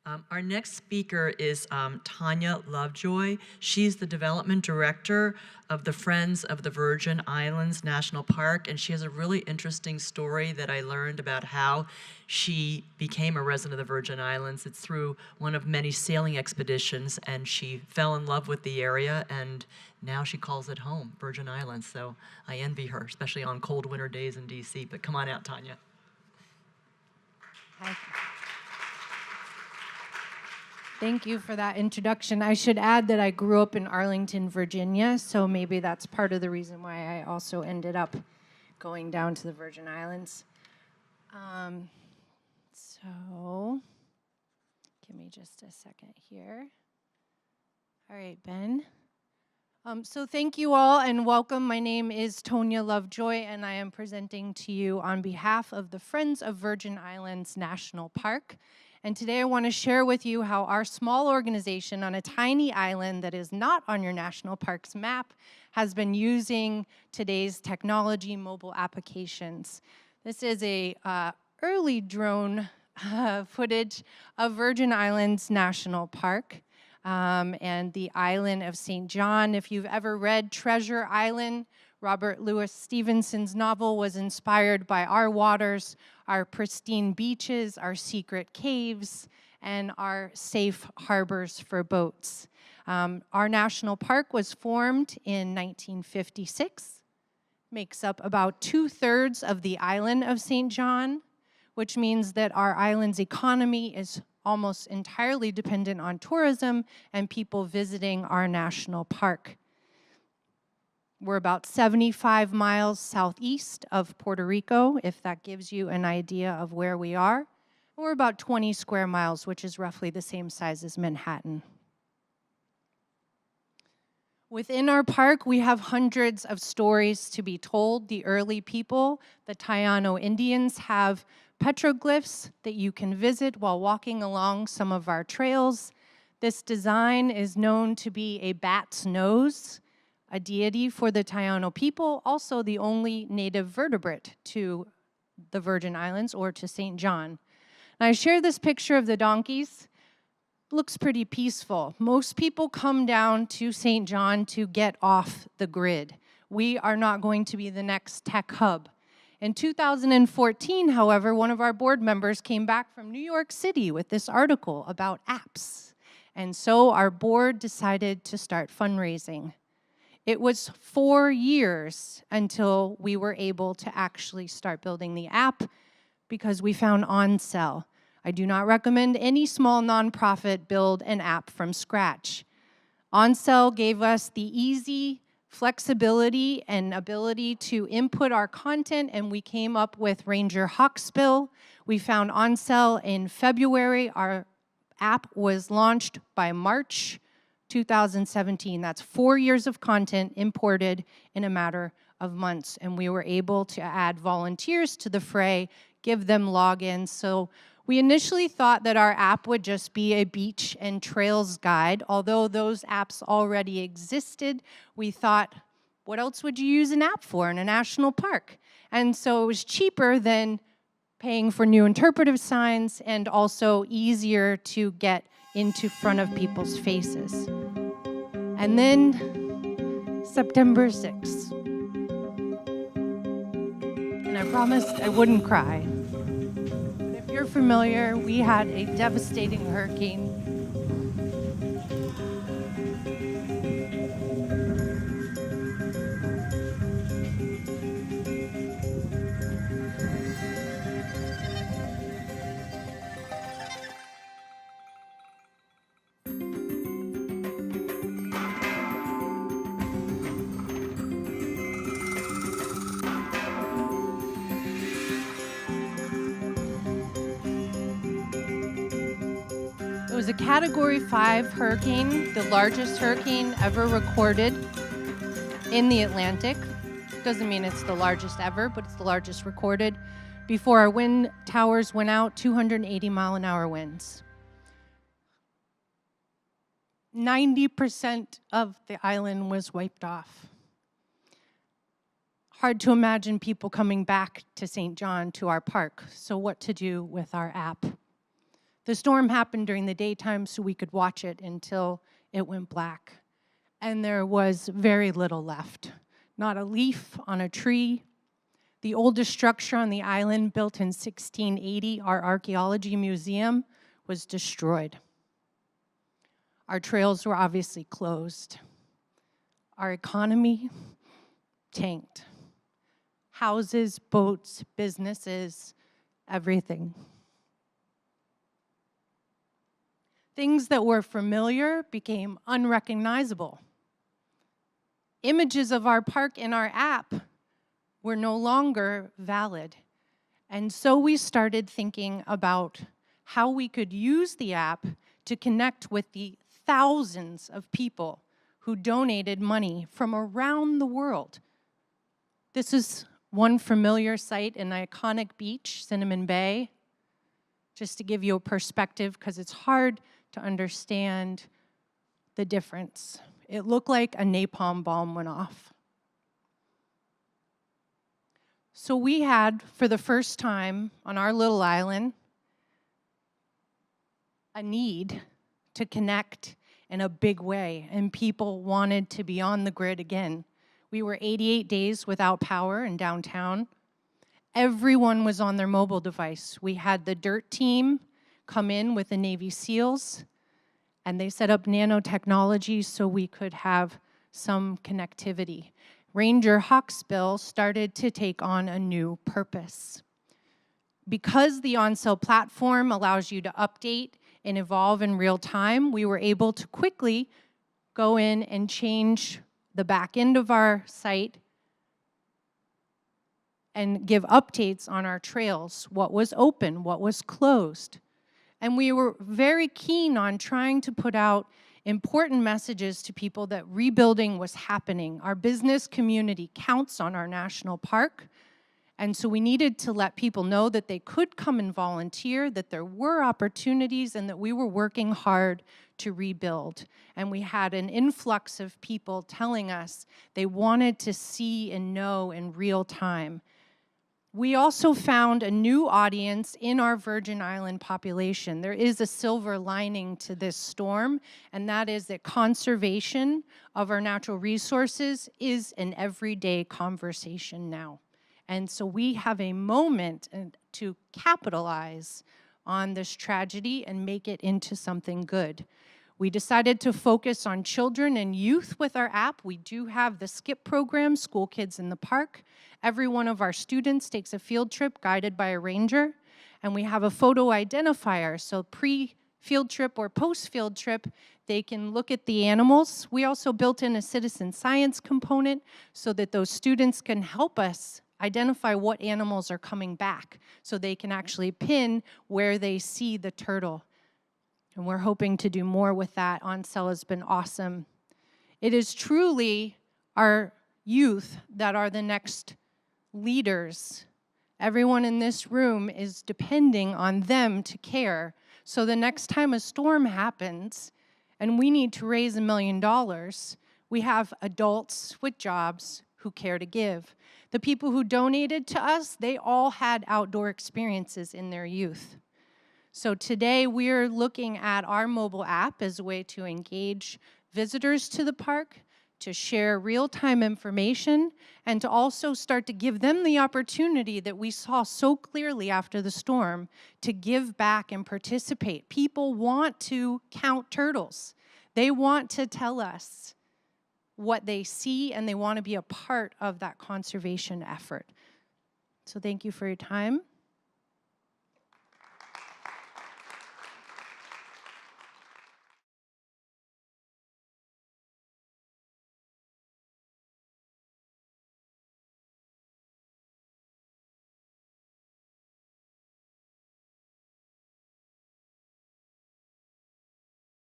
Our next speaker is Tonia Lovejoy. She's the development director of the Friends of the Virgin Islands National Park, and she has a really interesting story that I learned about how she became a resident of the Virgin Islands. It's through one of many sailing expeditions, and she fell in love with the area, and now she calls it home, Virgin Islands. So I envy her, especially on cold winter days in DC. But come on out, Tonia. Hi. Thank you for that introduction. I should add that I grew up in Arlington, Virginia, so maybe that's part of the reason why I also ended up going down to the Virgin Islands. So give me just a second here. All right, Ben. So thank you all and welcome. My name is Tonia Lovejoy, and I am presenting to you on behalf of the Friends of Virgin Islands National Park. And today I want to share with you how our small organization on a tiny island that is not on your national parks map has been using today's technology mobile applications. This is a early drone footage of Virgin Islands National Park and the island of St. John. If you've ever read Treasure Island, Robert Louis Stevenson's novel was inspired by our waters, our pristine beaches, our secret caves, and our safe harbors for boats. Our national park was formed in 1956, makes up about 2/3 of the island of St. John, which means that our island's economy is almost entirely dependent on tourism and people visiting our national park. We're about 75 miles southeast of Puerto Rico, if that gives you an idea of where we are. We're about 20 square miles, which is roughly the same size as Manhattan. Within our park, we have hundreds of stories to be told. The early people, the Taino Indians, have petroglyphs that you can visit while walking along some of our trails. This design is known to be a bat's nose, a deity for the Taino people, also the only native vertebrate to the Virgin Islands or to St. John. And I share this picture of the donkeys. Looks pretty peaceful. Most people come down to St. John to get off the grid. We are not going to be the next tech hub. In 2014, however, one of our board members came back from New York City with this article about apps. And so our board decided to start fundraising. It was 4 years until we were able to actually start building the app because we found OnSell. I do not recommend any small nonprofit build an app from scratch. OnSell gave us the easy flexibility and ability to input our content, and we came up with Ranger Hawksbill. We found OnSell in February. Our app was launched by March 2017. That's 4 years of content imported in a matter of months, and we were able to add volunteers to the fray, give them logins. So we initially thought that our app would just be a beach and trails guide. Although those apps already existed, we thought, what else would you use an app for in a national park? And so it was cheaper than paying for new interpretive signs and also easier to get into front of people's faces. And then September 6th. And I promised I wouldn't cry. But if you're familiar, we had a devastating hurricane. It was a Category 5 hurricane, the largest hurricane ever recorded in the Atlantic. Doesn't mean it's the largest ever, but it's the largest recorded. Before our wind towers went out, 280-mile-an-hour winds. 90% of the island was wiped off. Hard to imagine people coming back to St. John, to our park. So what to do with our app? The storm happened during the daytime so we could watch it until it went black. And there was very little left. Not a leaf on a tree. The oldest structure on the island, built in 1680, our archaeology museum, was destroyed. Our trails were obviously closed. Our economy tanked. Houses, boats, businesses, everything. Things that were familiar became unrecognizable. Images of our park in our app were no longer valid. And so we started thinking about how we could use the app to connect with the thousands of people who donated money from around the world. This is one familiar site, an iconic beach, Cinnamon Bay. Just to give you a perspective, because it's hard to understand the difference. It looked like a napalm bomb went off. So we had, for the first time on our little island, a need to connect in a big way, and people wanted to be on the grid again. We were 88 days without power in downtown. Everyone was on their mobile device. We had the DIRT team come in with the Navy SEALs, and they set up nanotechnology so we could have some connectivity. Ranger Hawksbill started to take on a new purpose. Because the on-cell platform allows you to update and evolve in real time, we were able to quickly go in and change the back end of our site and give updates on our trails, what was open, what was closed. And we were very keen on trying to put out important messages to people that rebuilding was happening. Our business community counts on our national park, and so we needed to let people know that they could come and volunteer, that there were opportunities, and that we were working hard to rebuild. And we had an influx of people telling us they wanted to see and know in real time. We also found a new audience in our Virgin Island population. There is a silver lining to this storm, and that is that conservation of our natural resources is an everyday conversation now. And so we have a moment to capitalize on this tragedy and make it into something good. We decided to focus on children and youth with our app. We do have the SKIP program, School Kids in the Park. Every one of our students takes a field trip guided by a ranger, and we have a photo identifier. So pre-field trip or post-field trip, they can look at the animals. We also built in a citizen science component so that those students can help us identify what animals are coming back, so they can actually pin where they see the turtle. And we're hoping to do more with that. On-cell has been awesome. It is truly our youth that are the next leaders. Everyone in this room is depending on them to care. So the next time a storm happens and we need to raise $1 million, we have adults with jobs who care to give. The people who donated to us, they all had outdoor experiences in their youth. So today we're looking at our mobile app as a way to engage visitors to the park, to share real-time information, and to also start to give them the opportunity that we saw so clearly after the storm to give back and participate. People want to count turtles. They want to tell us what they see, and they want to be a part of that conservation effort. So thank you for your time.